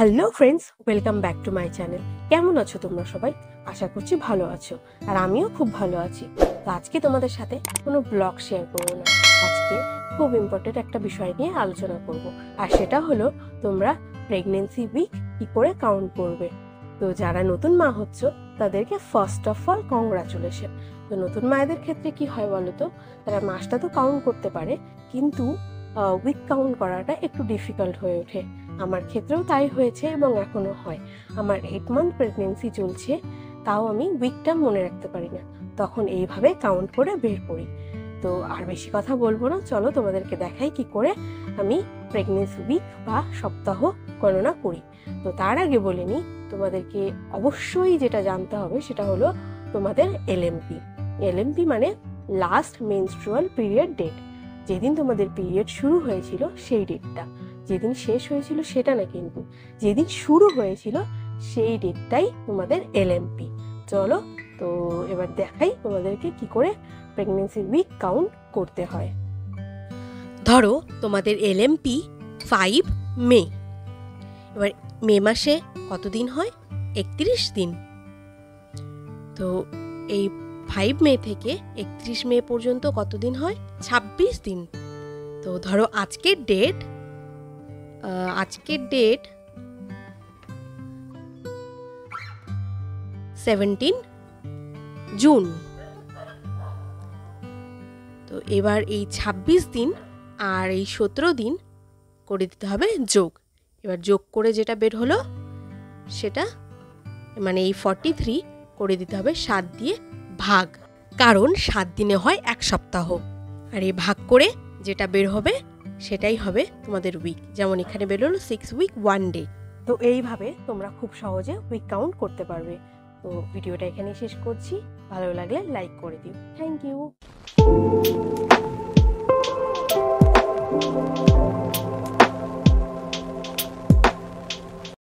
Hello friends, welcome back to my channel. কেমন আছো তোমরা সবাই? আশা করছি ভালো আছো, আর আমিও খুব ভালো আছি। তো আজকে তোমাদের সাথে কোনো ব্লগ শেয়ার করবো না। আজকে খুব ইম্পর্টেন্ট একটা বিষয় নিয়ে আলোচনা করব, আর সেটা হলো তোমরা প্রেগনেন্সি উইক কি করে কাউন্ট করবে। তো যারা নতুন মা হচ্ছ তাদেরকে ফার্স্ট অফ অল কংগ্রাচুলেশন। তো নতুন মায়েদের ক্ষেত্রে কি হয় বলো তো, তারা মাসটা তো কাউন্ট করতে পারে, কিন্তু উইক কাউন্ট করাটা একটু ডিফিকাল্ট হয়ে ওঠে। আমার ক্ষেত্রেও তাই হয়েছে এবং এখনো হয়। আমার 8 মান্থ প্রেগনেন্সি চলছে, তাও আমি উইকটা মনে রাখতে পারি না। তখন এইভাবে কাউন্ট করে বের করি। তো আর বেশি কথা বলবো না, চলো তোমাদেরকে দেখাই কি করে আমি প্রেগনেন্সি উইক বা সপ্তাহ গণনা করি। তো তার আগে বলে নিই, তোমাদেরকে অবশ্যই যেটা জানতে হবে সেটা হলো তোমাদের এলএমপি। এলএমপি মানে লাস্ট মেনস্ট্রুয়াল পিরিয়ড ডেট। যেদিন তোমাদের পিরিয়ড শুরু হয়েছিল সেই ডেটটা, যেদিন শেষ হয়েছিল সেটা না, কিন্তু যেদিন শুরু হয়েছিল সেই ডেটটাই তোমাদের এলএমপি। চলো তো এবার দেখাই তোমাদেরকে কি করে প্রেগনেন্সি উইক কাউন্ট করতে হয়। ধরো তোমাদের এলএমপি 5 মে। এবার মে মাসে কতদিন হয়? 31 দিন। তো এই 5 মে থেকে 31 মে পর্যন্ত কতদিন হয়? 26 দিন। তো ধরো আজকের ডেট 17 জুন। তো এবার এই 26 দিন আর এই 17 দিন করে দিতে হবে যোগ। এবার যোগ করে যেটা বের হলো সেটা মানে এই 43 করে দিতে হবে 7 দিয়ে ভাগ, কারণ 7 দিনে হয় এক সপ্তাহ। আর এই ভাগ করে যেটা বের হবে সেটাই হবে তোমাদের উইক। যেমন এখানে বের হলো 6 উইক 1 ডে। তো এইভাবে তোমরা খুব সহজে উইক কাউন্ট করতে পারবে। তো ভিডিওটা এখানে শেষ করছি। ভালো লাগলে লাইক করে দিও। Thank you.